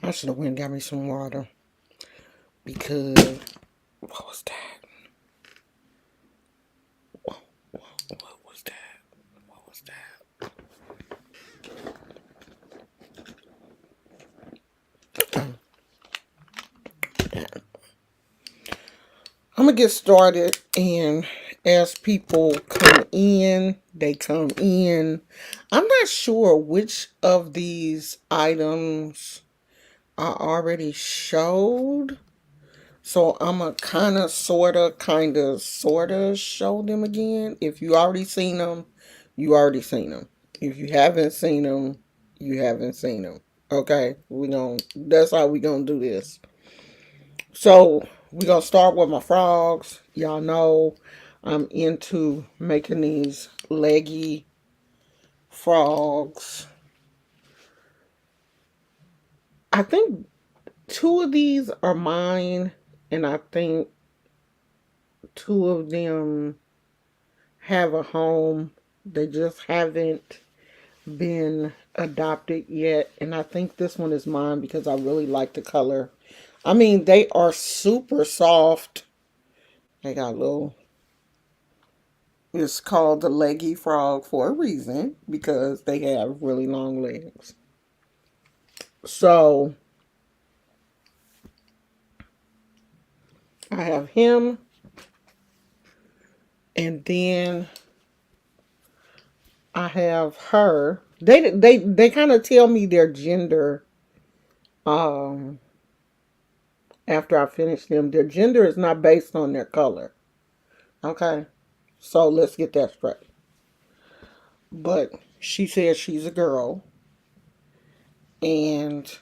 I should have went and got me some water because what was that? What was that? What was that? I'm gonna get started, and as people come in, they come in. I'm not sure which of these items I already showed. So I'm going to kind of, sort of show them again. If you already seen them, you already seen them. If you haven't seen them, you haven't seen them. Okay? That's how we going to do this. So we're going to start with my frogs. Y'all know I'm into making these leggy frogs. I think two of these are mine, and I think two of them have a home. They just haven't been adopted yet. And I think this one is mine because I really like the color. I mean, they are super soft. They got little, it's called the leggy frog for a reason because they have really long legs. So I have him, and then I have her. They kind of tell me their gender um after I finish them. Their gender is not based on their color. Okay? So let's get that straight. But she says she's a girl, and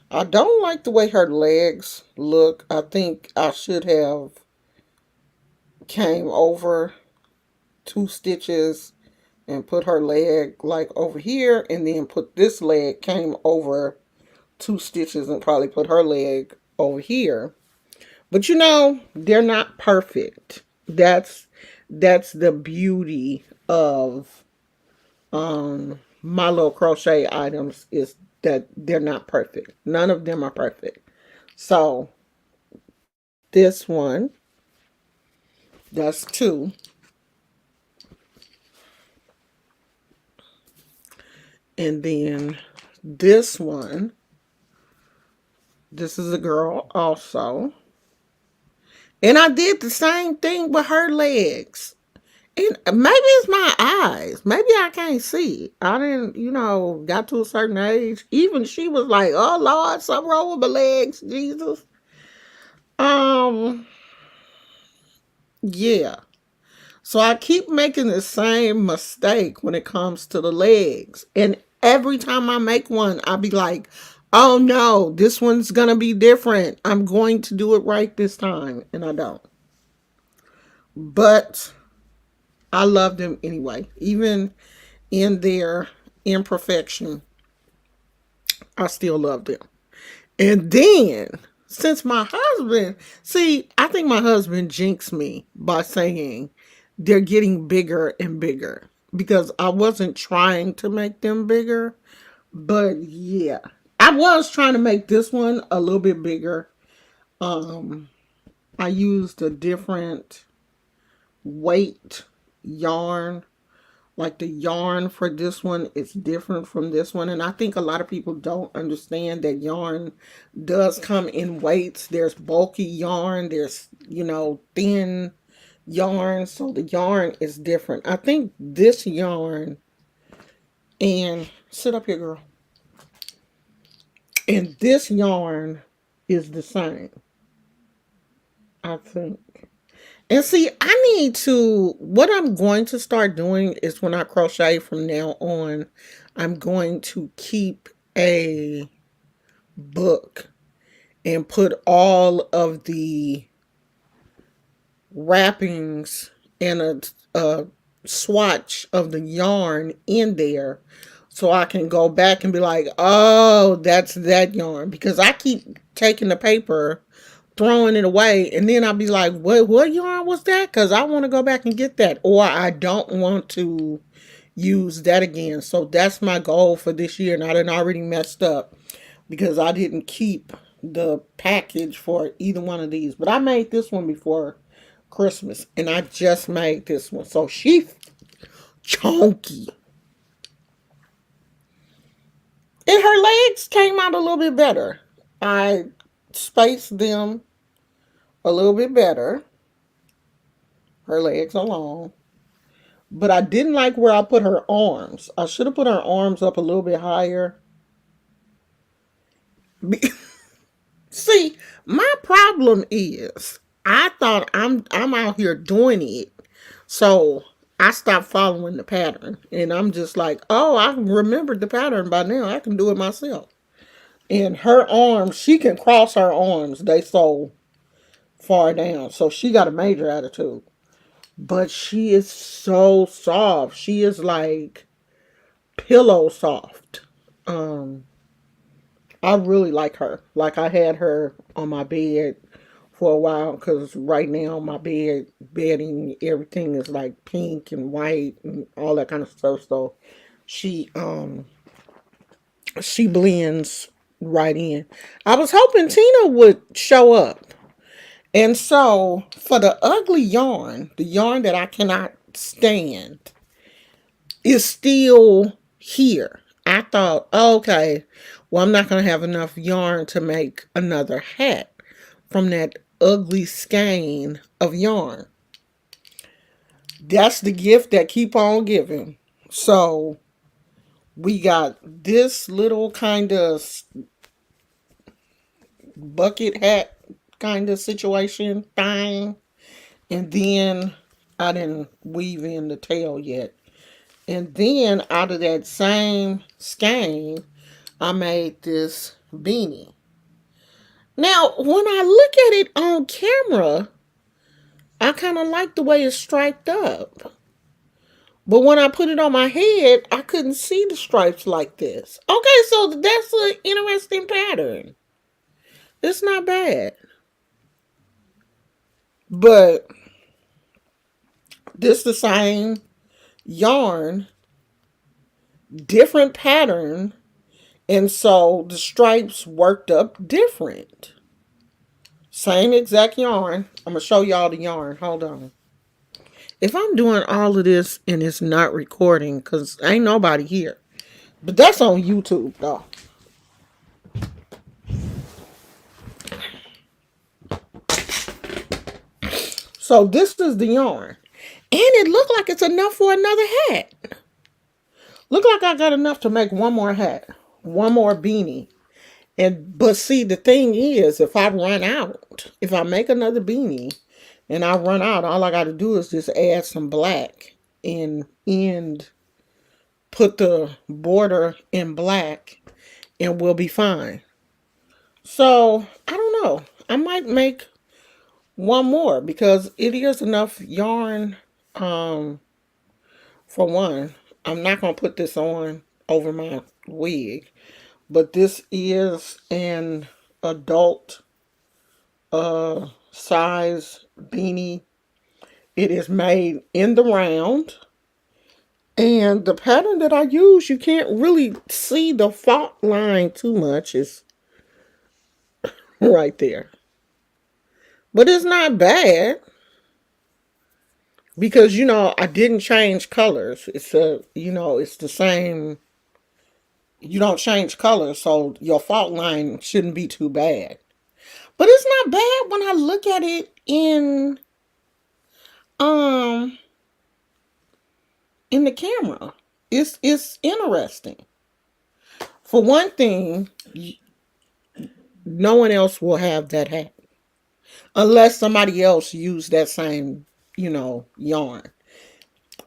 I don't like the way her legs look. I think I should have came over 2 stitches and put her leg like over here, and then put this leg, came over 2 stitches and probably put her leg over here. But they're not perfect. That's the beauty of my little crochet items, is that they're not perfect. None of them are perfect. So this one, that's two. And then this one, this is a girl also. And I did the same thing with her legs. And maybe it's my eyes. Maybe I can't see. I didn't, got to a certain age. Even she was like, "Oh Lord, something wrong with my legs, Jesus." Um, yeah. So I keep making the same mistake when it comes to the legs. And every time I make one, I'll be like, "Oh no, this one's gonna be different. I'm going to do it right this time." And I don't. But I love them anyway. Even in their imperfection, I still love them. And then, since my husband, see, I think my husband jinxed me by saying they're getting bigger and bigger, because I wasn't trying to make them bigger. But yeah, I was trying to make this one a little bit bigger. Um, I used a different weight yarn. Like, the yarn for this one is different from this one. And I think a lot of people don't understand that yarn does come in weights. There's bulky yarn. There's, thin yarn. So the yarn is different. I think this yarn, and sit up here, girl. And this yarn is the same, I think. And see, what I'm going to start doing is, when I crochet from now on, I'm going to keep a book and put all of the wrappings and a swatch of the yarn in there, so I can go back and be like, "Oh, that's that yarn." Because I keep taking the paper, throwing it away, and then I'll be like, what yarn was that? Because I want to go back and get that, or I don't want to use that again. So that's my goal for this year, and I done already messed up because I didn't keep the package for either one of these. But I made this one before Christmas, and I just made this one. So she's chunky. And her legs came out a little bit better. I spaced them a little bit better. Her legs are long. But I didn't like where I put her arms. I should have put her arms up a little bit higher. See, my problem is I thought I'm out here doing it. So I stopped following the pattern. And I'm just like, oh, I remembered the pattern by now. I can do it myself. And her arms, she can cross her arms. They so far down. So she got a major attitude. But she is so soft. She is like pillow soft. Um, I really like her. Like I had her on my bed for a while because right now my bedding, everything is like pink and white and all that kind of stuff. So she she blends right in. I was hoping Tina would show up. And so for the ugly yarn, the yarn that I cannot stand, is still here. I thought, oh, okay, well, I'm not going to have enough yarn to make another hat from that ugly skein of yarn. That's the gift that keep on giving. So we got this little kind of bucket hat kind of situation thing. And then I didn't weave in the tail yet. And then out of that same skein, I made this beanie. Now, when I look at it on camera, I kind of like the way it's striped up. But when I put it on my head, I couldn't see the stripes like this. Okay, so that's an interesting pattern. It's not bad. But this the same yarn, different pattern, and so the stripes worked up different. Same exact yarn. I'm going to show y'all the yarn. Hold on. If I'm doing all of this and it's not recording, because ain't nobody here. But that's on YouTube, though. So this is the yarn. And it looked like it's enough for another hat. Look like I got enough to make one more hat. One more beanie. But see, the thing is, if I run out, if I make another beanie and I run out, all I got to do is just add some black and put the border in black and we'll be fine. So, I don't know. I might make one more because it is enough yarn for one. I'm not going to put this on over my wig, but this is an adult size beanie. It is made in the round. And the pattern that I use, you can't really see the fault line too much. It's right there. But it's not bad. Because, I didn't change colors. It's it's the same. You don't change colors, so your fault line shouldn't be too bad. But it's not bad when I look at it um in the camera. It's interesting. For one thing, no one else will have that hat unless somebody else used that same, yarn.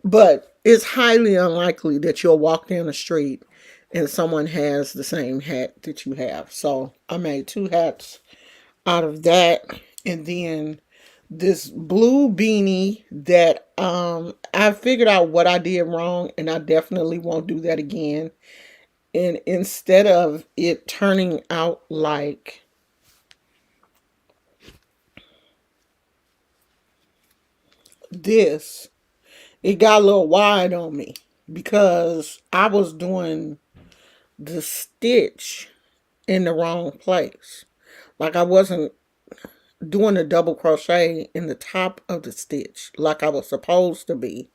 But it's highly unlikely that you'll walk down the street and someone has the same hat that you have. So I made two hats out of that. And then this blue beanie that I figured out what I did wrong and I definitely won't do that again. And instead of it turning out like this, it got a little wide on me because I was doing the stitch in the wrong place. Like I wasn't doing a double crochet in the top of the stitch like I was supposed to be.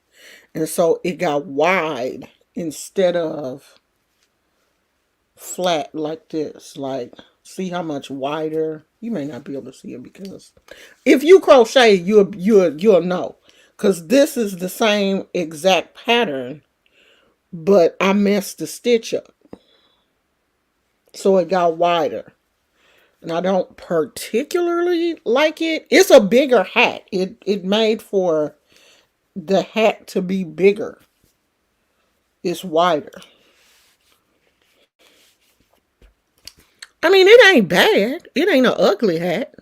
And so it got wide instead of flat like this. Like, see how much wider? You may not be able to see it because if you crochet, you'll know. Cause this is the same exact pattern, but I messed the stitch up, so it got wider. And I don't particularly like it. It's a bigger hat. It made for the hat to be bigger. It's wider. I mean, it ain't bad. It ain't an ugly hat.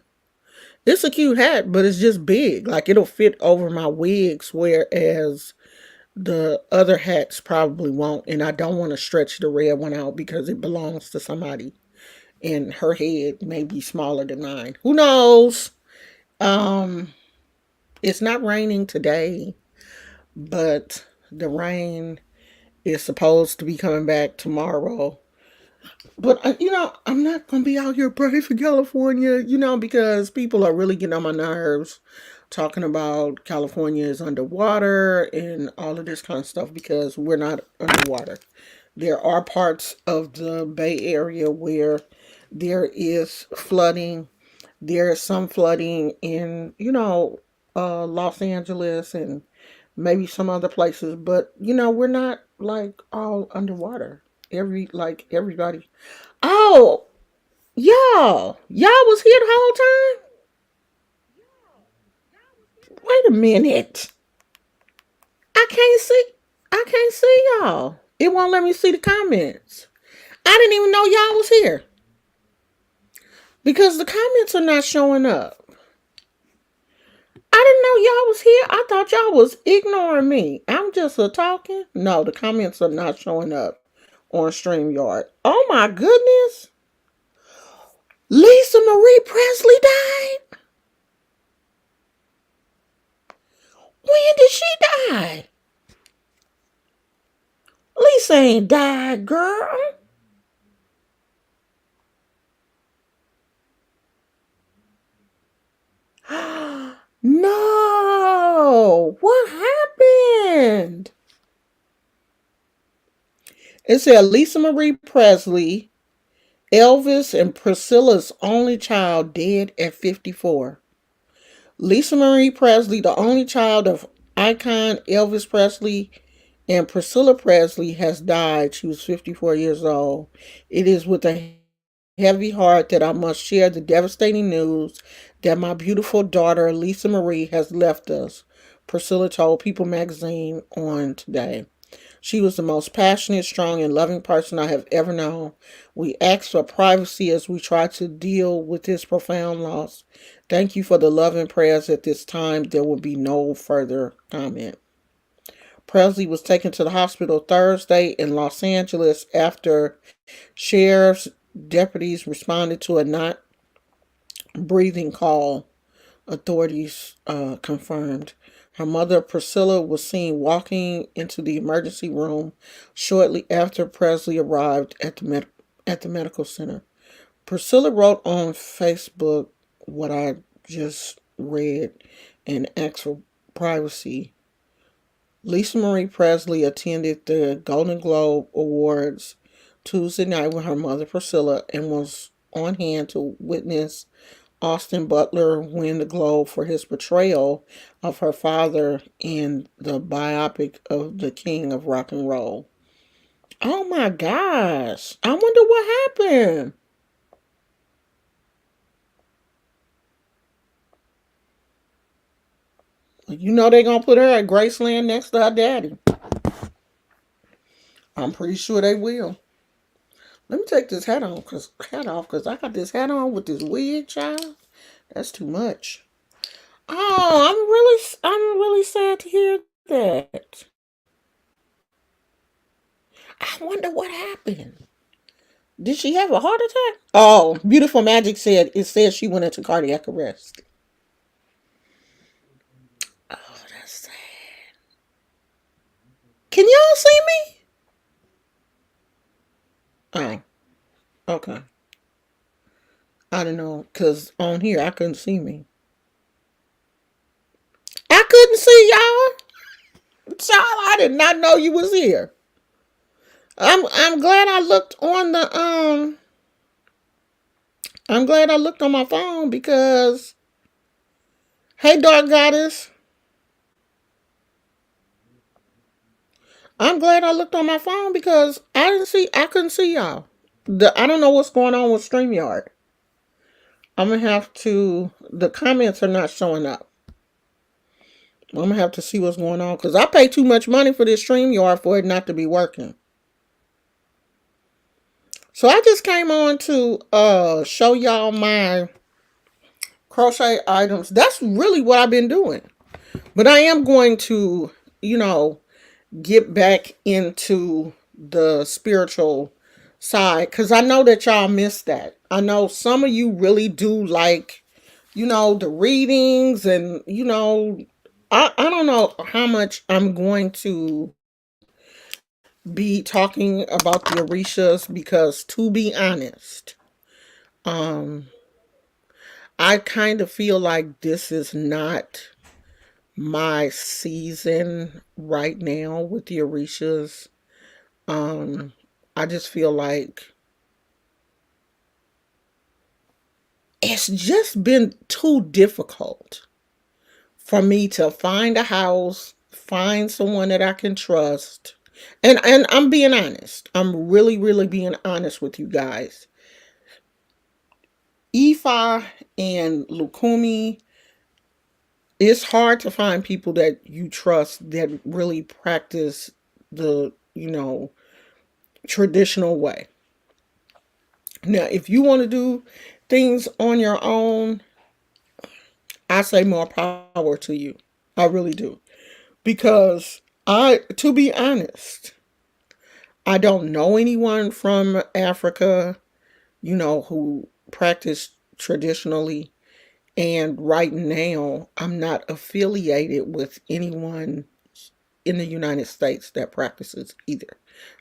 It's a cute hat, but it's just big. Like it'll fit over my wigs, whereas the other hats probably won't. And I don't want to stretch the red one out because it belongs to somebody, and her head may be smaller than mine. Who knows? Um, it's not raining today, but the rain is supposed to be coming back tomorrow. But I'm not gonna be out here praying for California, because people are really getting on my nerves, talking about California is underwater and all of this kind of stuff because we're not underwater. There are parts of the Bay Area where there is flooding. There is some flooding in, Los Angeles and maybe some other places, but we're not like all underwater. Everybody. Oh, y'all was here the whole time. Wait a minute. I can't see. I can't see y'all. It won't let me see the comments. I didn't even know y'all was here because the comments are not showing up. I didn't know y'all was here. I thought y'all was ignoring me. I'm just a talking. No, the comments are not showing up on StreamYard. Oh my goodness. Lisa Marie Presley died? When did she die? Lisa ain't died, girl. No. What happened? It said Lisa Marie Presley, Elvis and Priscilla's only child, dead at 54. Lisa Marie Presley, the only child of icon Elvis Presley and Priscilla Presley, has died. She was 54 years old. It is with a heavy heart that I must share the devastating news that my beautiful daughter, Lisa Marie, has left us, Priscilla told People magazine on today. She was the most passionate, strong, and loving person I have ever known. We ask for privacy as we try to deal with this profound loss. Thank you for the love and prayers at this time. There will be no further comment. Presley was taken to the hospital Thursday in Los Angeles after sheriff's deputies responded to a not breathing call, authorities confirmed. Her mother, Priscilla, was seen walking into the emergency room shortly after Presley arrived at the medical center. Priscilla wrote on Facebook what I just read and asked for privacy. Lisa Marie Presley attended the Golden Globe Awards Tuesday night with her mother, Priscilla, and was on hand to witness Austin Butler win the Globe for his portrayal of her father in the biopic of the King of Rock and Roll. Oh my gosh. I wonder what happened. They're going to put her at Graceland next to her daddy. I'm pretty sure they will. Let me take this hat off because I got this hat on with this wig, child. That's too much. Oh, I'm really sad to hear that. I wonder what happened. Did she have a heart attack? Oh, Beautiful Magic said it says she went into cardiac arrest. Oh, that's sad. Can y'all see me? Oh, okay. I don't know, cause on here I couldn't see me. I couldn't see y'all. Child, I did not know you was here. I'm glad I looked on the I'm glad I looked on my phone because hey dark goddess. I'm glad I looked on my phone because I couldn't see y'all. I don't know what's going on with StreamYard. I'm gonna have to the comments are not showing up. I'm gonna have to see what's going on because I pay too much money for this StreamYard for it not to be working. So I just came on to show y'all my crochet items. That's really what I've been doing. But I am going to, you know, get back into the spiritual side because I know that y'all missed that. I know some of you really do like, the readings and, I don't know how much I'm going to be talking about the Orishas because to be honest, um, I kind of feel like this is not my season right now with the Orishas. Um, I just feel like it's just been too difficult for me to find a house, find someone that I can trust. And I'm being honest. I'm really, really being honest with you guys. Ifa and Lukumi, it's hard to find people that you trust that really practice the, traditional way. Now, if you want to do things on your own, I say more power to you. I really do. Because to be honest, I don't know anyone from Africa, who practice traditionally. And right now, I'm not affiliated with anyone in the United States that practices either.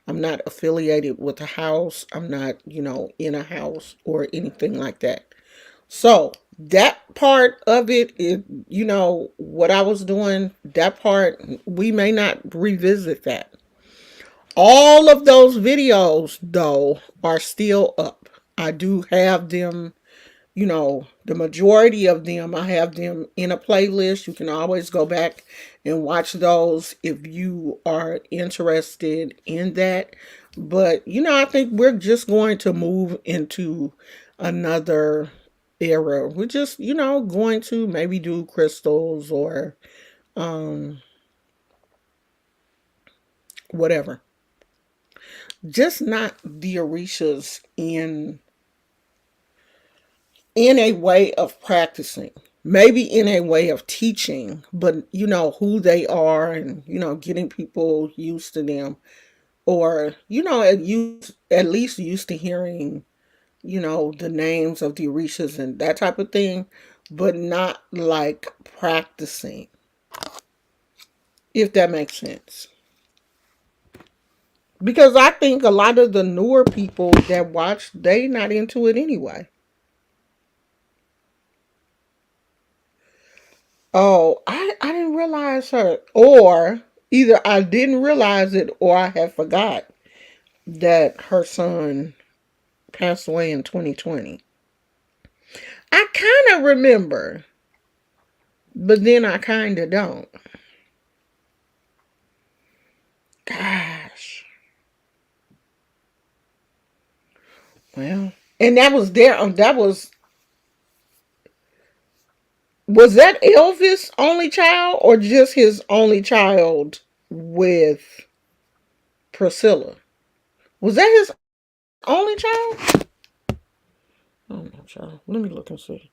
I'm not affiliated with a house. I'm not, in a house or anything like that. So that part of it is, what I was doing, that part, we may not revisit that. All of those videos, though, are still up. I do have them, the majority of them, I have them in a playlist. You can always go back and watch those if you are interested in that. But, I think we're just going to move into another era. We're just, going to maybe do crystals or um, whatever. Just not the Orishas in a way of practicing, maybe in a way of teaching, but who they are and getting people used to them, or at least used to hearing the names of the Orishas and that type of thing, but not like practicing, if that makes sense. Because I think a lot of the newer people that watch, they not into it anyway. Oh, I didn't realize her. Or either I didn't realize it or I had forgot that her son passed away in 2020. I kind of remember, but then I kind of don't. Gosh. Well, and that was there. Was that Elvis' only child or just his only child with Priscilla? Was that his only child? Oh no, child. Let me look and see.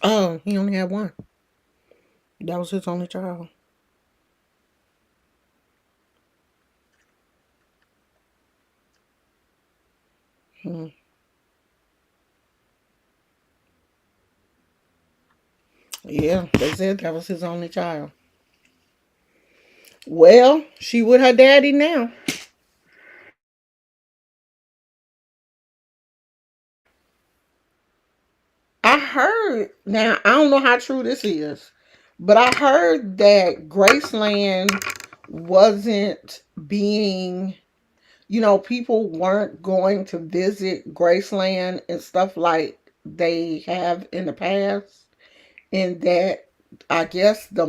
Oh, he only had one. That was his only child. Hmm. Yeah, they said that was his only child. Well, she with her daddy now. I heard, now I don't know how true this is, but I heard that Graceland wasn't being, people weren't going to visit Graceland and stuff like they have in the past, and that I guess the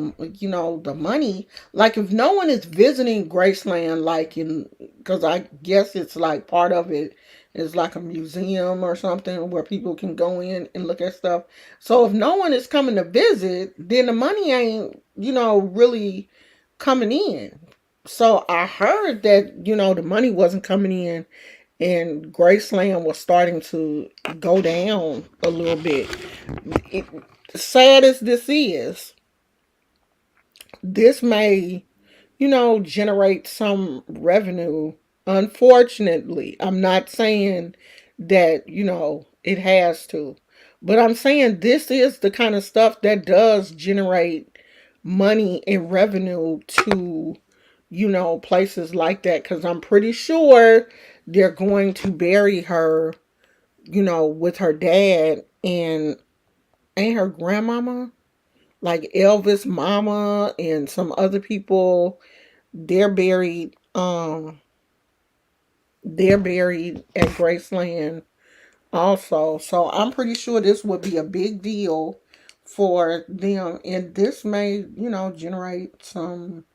money, like if no one is visiting Graceland, like in, because I guess it's like part of it is like a museum or something where people can go in and look at stuff. So if no one is coming to visit, then the money ain't really coming in. So I heard that the money wasn't coming in, and Graceland was starting to go down a little bit. It, sad as this is, this may, generate some revenue. Unfortunately, I'm not saying that, it has to, but I'm saying this is the kind of stuff that does generate money and revenue to, places like that. Because I'm pretty sure they're going to bury her, with her dad and ain't her grandmama, like Elvis mama and some other people, they're buried they're buried at Graceland also. So I'm pretty sure this would be a big deal for them, and this may, generate some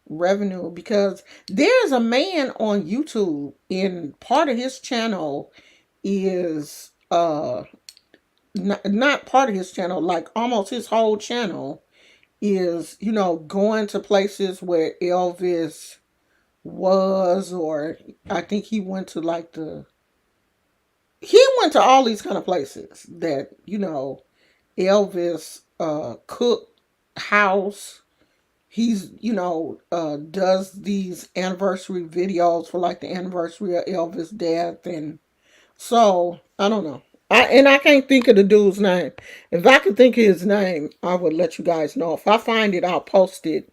revenue, because there's a man on YouTube, and part of his channel is not part of his channel, like almost his whole channel is, going to places where Elvis was, or I think he went to all these kind of places that, Elvis cooked house. He's, does these anniversary videos for like the anniversary of Elvis' death. And so I don't know. I can't think of the dude's name. If I could think of his name, I would let you guys know. If I find it, I'll post it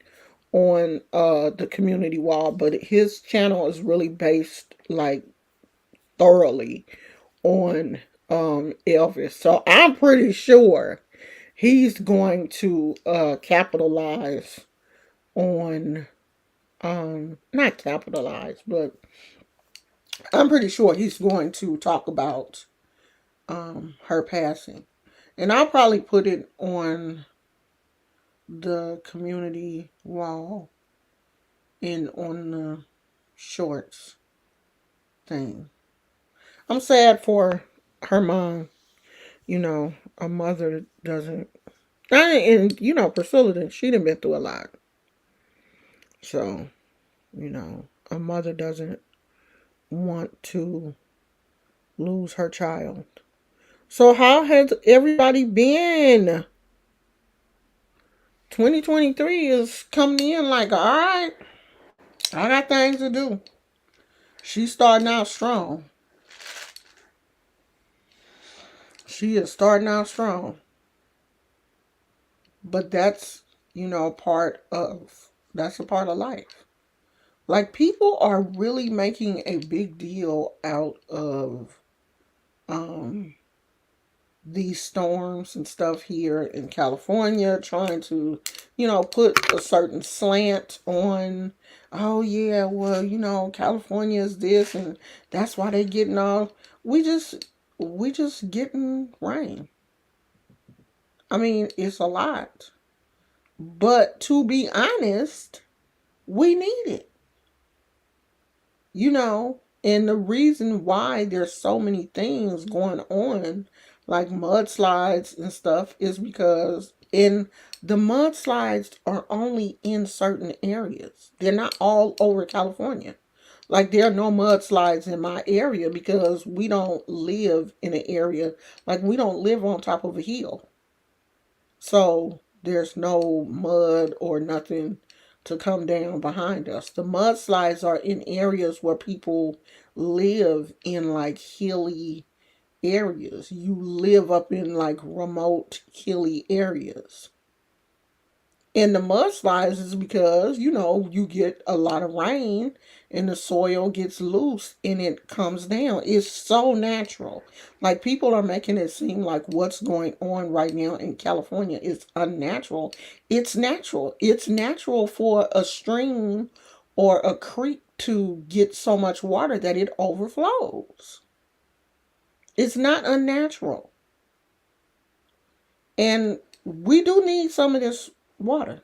on the community wall. But his channel is really based like thoroughly on Elvis. So I'm pretty sure he's going to capitalize on not capitalize, but I'm pretty sure he's going to talk about her passing. And I'll probably put it on the community wall and on the shorts thing. I'm sad for her mom. A mother doesn't. And Priscilla, she done been through a lot. So, a mother doesn't want to lose her child. So, how has everybody been? 2023 is coming in like, all right, I got things to do. She's starting out strong. She is starting out strong. But that's a part of life. Like, people are really making a big deal out of um these storms and stuff here in California, trying to, put a certain slant on, oh yeah, well, California is this and that's why they getting all, we just getting rain. I mean, it's a lot. But to be honest, we need it. And the reason why there's so many things going on, like mudslides and stuff, is because the mudslides are only in certain areas. They're not all over California. Like, there are no mudslides in my area because we don't live in an area, like we don't live on top of a hill. So There's no mud or nothing to come down behind us. The mudslides are in areas where people live in like hilly areas. You live up in like remote hilly areas. And the mudslides is because, you get a lot of rain and the soil gets loose and it comes down. It's so natural. Like people are making it seem like what's going on right now in California is unnatural. It's natural. It's natural for a stream or a creek to get so much water that it overflows. It's not unnatural. And we do need some of this water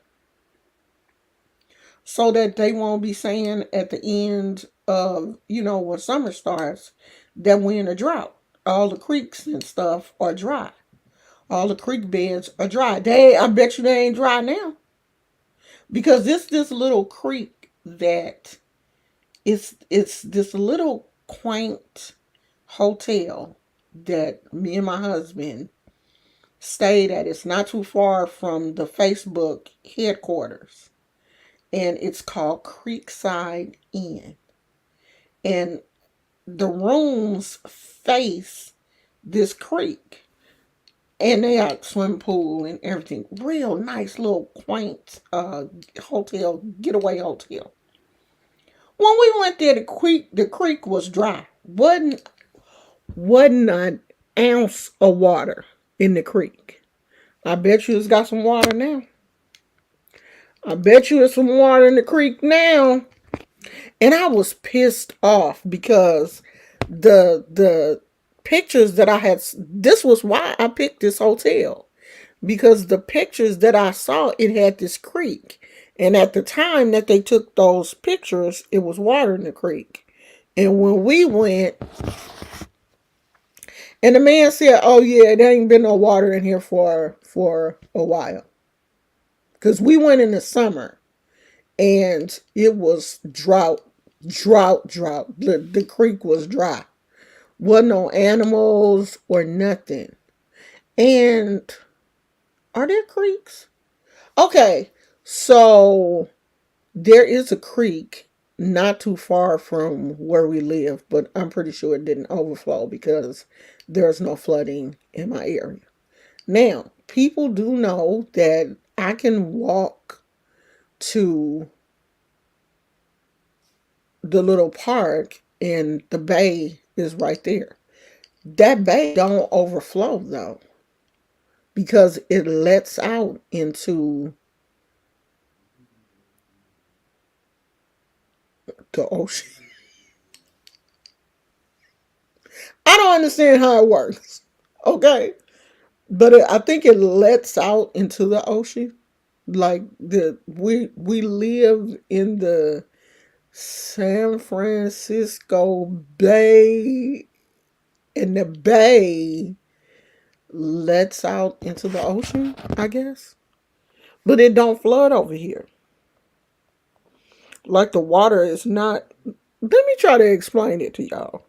so that they won't be saying at the end of, when summer starts, that we're in a drought. All the creeks and stuff are dry. All the creek beds are dry. I bet you they ain't dry now. Because this little creek that it's this little quaint hotel that me and my husband stayed at. It's not too far from the Facebook headquarters. And it's called Creekside Inn. And the rooms face this creek. And they got swimming pool and everything. Real nice little quaint hotel, getaway hotel. When we went there, the creek was dry. Wasn't an ounce of water in the creek. I bet you it's got some water now. I bet you there's some water in the creek now. And I was pissed off because the pictures that I had, this was why I picked this hotel, because the pictures that I saw, it had this creek, and at the time that they took those pictures, it was water in the creek. And when we went, and the man said, "Oh yeah, there ain't been no water in here for a while," because we went in the summer and it was drought. The creek was dry. Wasn't no animals or nothing. And are there creeks? Okay, so there is a creek not too far from where we live, but I'm pretty sure it didn't overflow because there's no flooding in my area. Now, people do know that I can walk to the little park and the bay is right there. That bay don't overflow though because it lets out into the ocean. I don't understand how it works. Okay. But I think it lets out into the ocean. Like we live in the San Francisco Bay, and the bay lets out into the ocean, I guess. But it don't flood over here. Like the water is not. Let me try to explain it to y'all.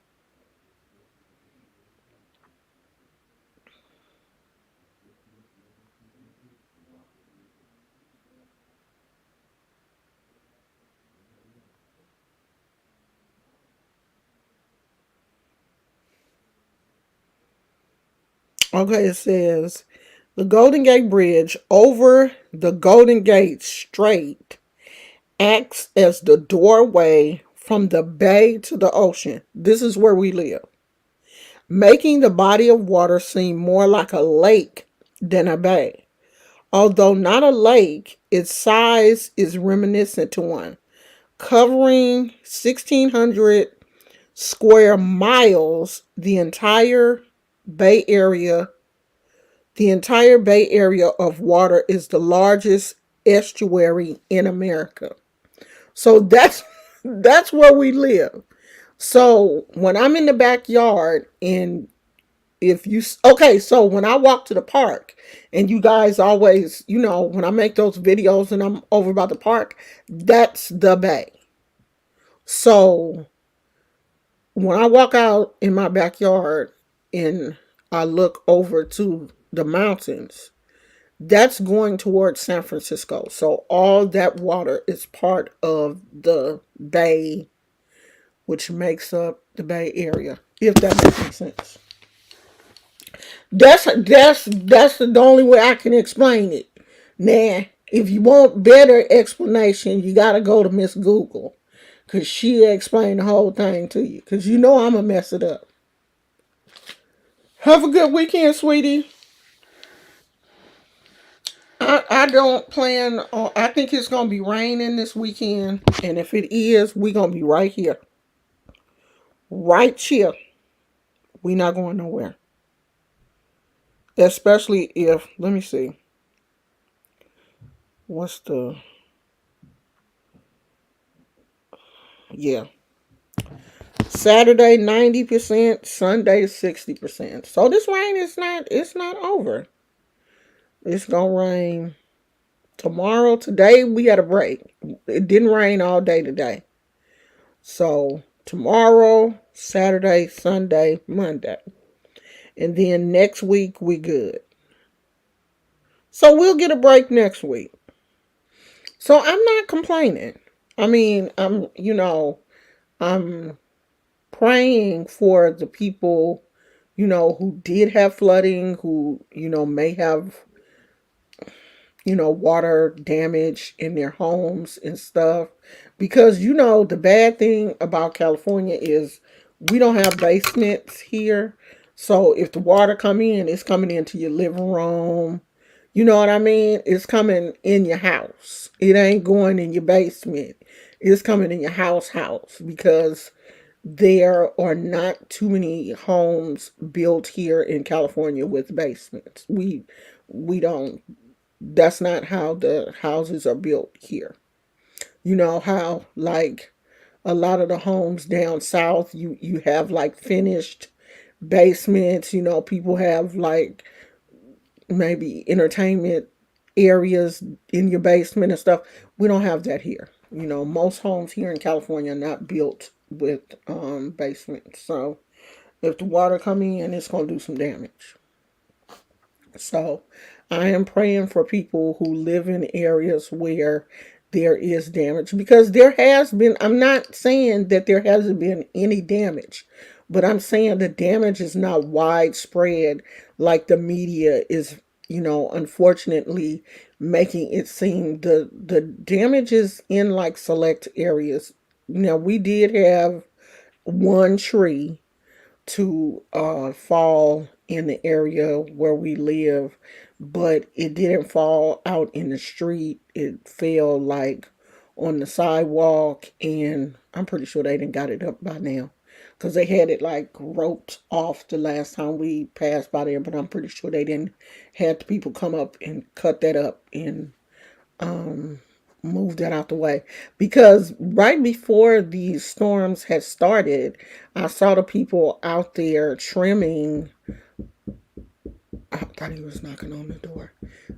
Okay, it says the Golden Gate Bridge over the Golden Gate Strait acts as the doorway from the bay to the ocean. This is where we live, making the body of water seem more like a lake than a bay. Although not a lake, its size is reminiscent to one, covering 1,600 square miles. Bay Area, the entire Bay Area of water is the largest estuary in America. So that's where we live. So when I'm in the backyard and if you okay, so when I walk to the park and you guys always, when I make those videos and I'm over by the park, that's the bay. So when I walk out in my backyard and I look over to the mountains, That's going towards San Francisco. So all that water is part of the bay, which makes up the Bay Area. If that makes any sense. That's the only way I can explain it. Now, if you want better explanation, you gotta go to Miss Google, cause she'll explain the whole thing to you. Cause you know I'ma mess it up. Have a good weekend, sweetie. I don't plan on. I think it's gonna be raining this weekend, and if it is, we gonna be right here, right here. We not going nowhere. Especially if, let me see, what's the, yeah, Saturday 90%, Sunday 60%. So this rain is not, it's not over. It's gonna rain tomorrow. Today we had a break. It didn't rain all day today. So tomorrow, Saturday, Sunday, Monday. And then next week we good. So we'll get a break next week. So I'm not complaining. I mean, I'm praying for the people, who did have flooding, who, may have, water damage in their homes and stuff. Because, the bad thing about California is we don't have basements here. So if the water come in, it's coming into your living room. You know what I mean? It's coming in your house. It ain't going in your basement. It's coming in your house because there are not too many homes built here in California with basements. We don't, that's not how the houses are built here. You know how, like, a lot of the homes down south, you have like finished basements. People have like maybe entertainment areas in your basement and stuff. We don't have that here. Most homes here in California are not built with basements. So if the water come in, it's gonna do some damage. So I am praying for people who live in areas where there is damage, because there has been, I'm not saying that there hasn't been any damage, but I'm saying the damage is not widespread like the media is, unfortunately making it seem. The damage is in like select areas. Now, we did have one tree to fall in the area where we live, but it didn't fall out in the street. It fell like on the sidewalk, and I'm pretty sure they didn't got it up by now, because they had it like roped off the last time we passed by there. But I'm pretty sure they didn't had the people come up and cut that up and um, move that out the way, because right before these storms had started, I saw the people out there trimming. I thought he was knocking on the door.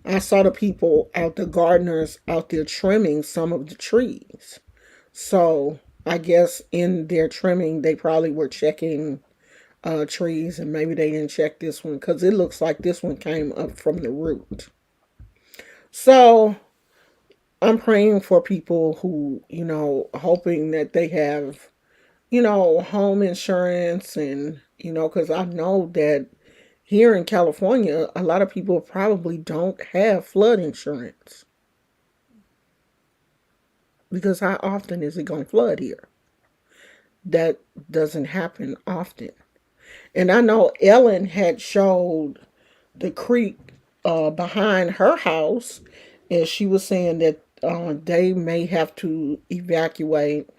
I saw the people out, the gardeners out there trimming some of the trees. So I guess in their trimming, they probably were checking trees, and maybe they didn't check this one because it looks like this one came up from the root. So I'm praying for people who, hoping that they have, home insurance, and, because I know that here in California, a lot of people probably don't have flood insurance, because how often is it going to flood here? That doesn't happen often. And I know Ellen had showed the creek behind her house, and she was saying that they may have to evacuate.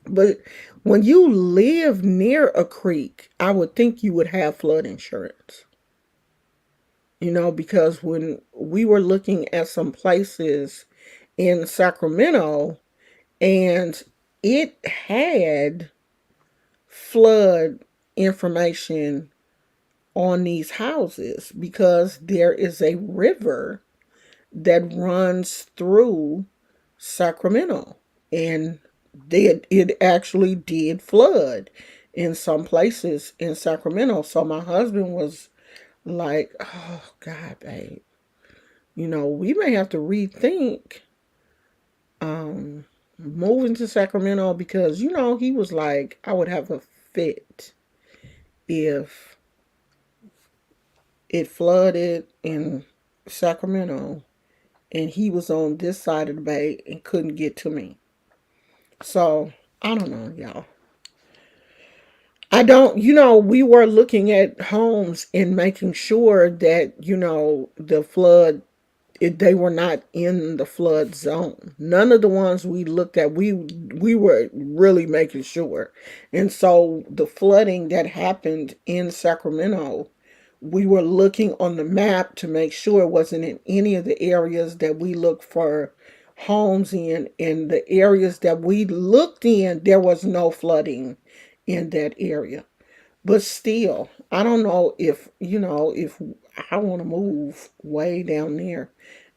But when you live near a creek, I would think you would have flood insurance. Because when we were looking at some places in Sacramento, and it had flood information on these houses, because there is a river that runs through Sacramento, and it actually did flood in some places in Sacramento. So my husband was like, "Oh God, babe, We may have to rethink um moving to Sacramento because he was like I would have a fit if it flooded in Sacramento and he was on this side of the bay and couldn't get to me. So I don't know, y'all. I don't, we were looking at homes and making sure that, the flood, they were not in the flood zone. None of the ones we looked at, we were really making sure. And so the flooding that happened in Sacramento, we were looking on the map to make sure it wasn't in any of the areas that we looked for homes in. In the areas that we looked in, there was no flooding in that area. But still, I don't know if I want to move way down there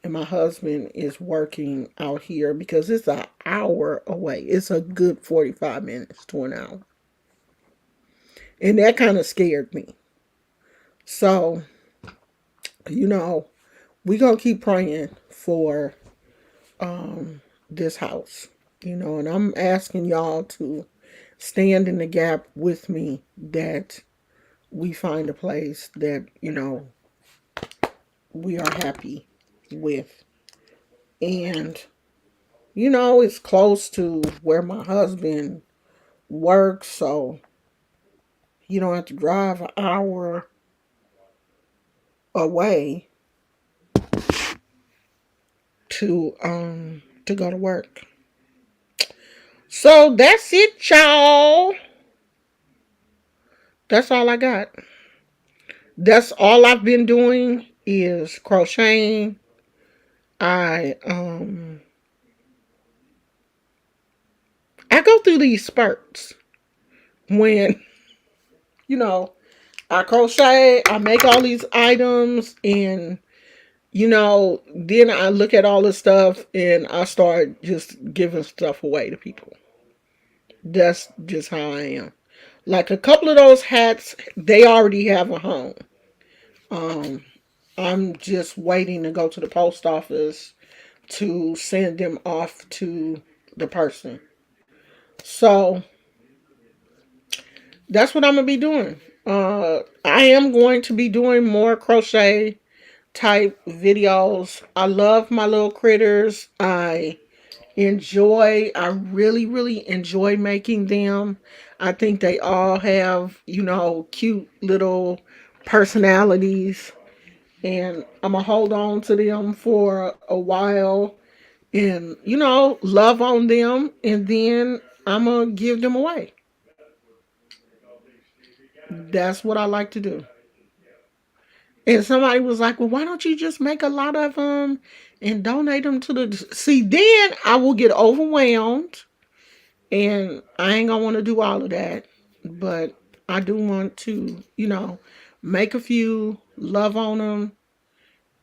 and my husband is working out here because it's an hour away. It's a good 45 minutes to an hour. And that kind of scared me. So, you know, we going to keep praying for this house. And I'm asking y'all to stand in the gap with me that we find a place that, we are happy with. And, it's close to where my husband works, so you don't have to drive an hour away to go to work. So that's it, y'all. That's all I got. That's all I've been doing is crocheting. I go through these spurts when you know I crochet, I make all these items, and then I look at all this stuff and I start just giving stuff away to people. That's just how I am. Like a couple of those hats, they already have a home. Um, I'm just waiting to go to the post office to send them off to the person. So that's what I'm gonna be doing. I am going to be doing more crochet type videos. I love my little critters. I really, really enjoy making them. I think they all have, cute little personalities. And I'm going to hold on to them for a while and, love on them. And then I'm going to give them away. That's what I like to do. And somebody was like, well, why don't you just make a lot of them and donate them to the. See, then I will get overwhelmed and I ain't going to want to do all of that. But I do want to, make a few, love on them,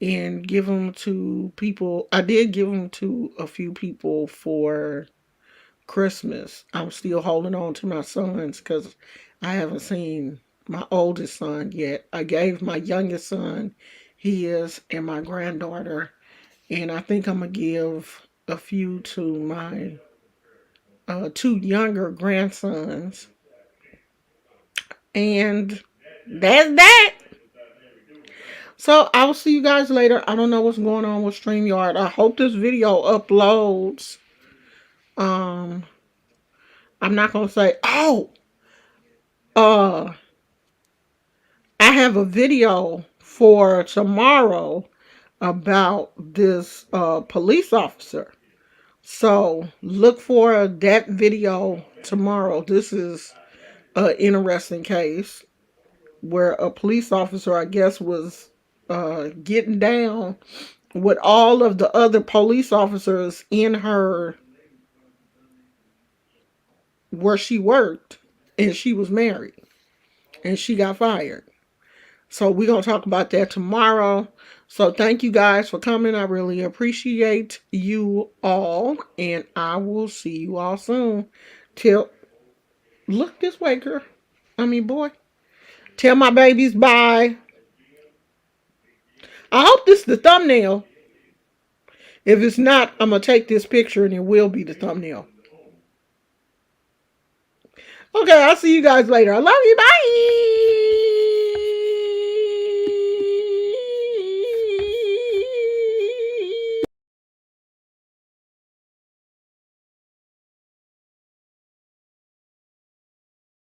and give them to people. I did give them to a few people for Christmas. I'm still holding on to my sons because I haven't seen my oldest son yet. I gave my youngest son his and my granddaughter, and I think I'm gonna give a few to my two younger grandsons. And that's that. So I'll see you guys later. I don't know what's going on with StreamYard. I hope this video uploads. Um, I'm not gonna say, oh, uh, I have a video for tomorrow about this police officer. So look for that video tomorrow. This is an interesting case where a police officer, I guess, was getting down with all of the other police officers in her where she worked, and she was married and she got fired. So we're going to talk about that tomorrow. So thank you guys for coming. I really appreciate you all. And I will see you all soon. Till look this way, girl. I mean, boy. Tell my babies bye. I hope this is the thumbnail. If it's not, I'm going to take this picture and it will be the thumbnail. Okay, I'll see you guys later. I love you. Bye.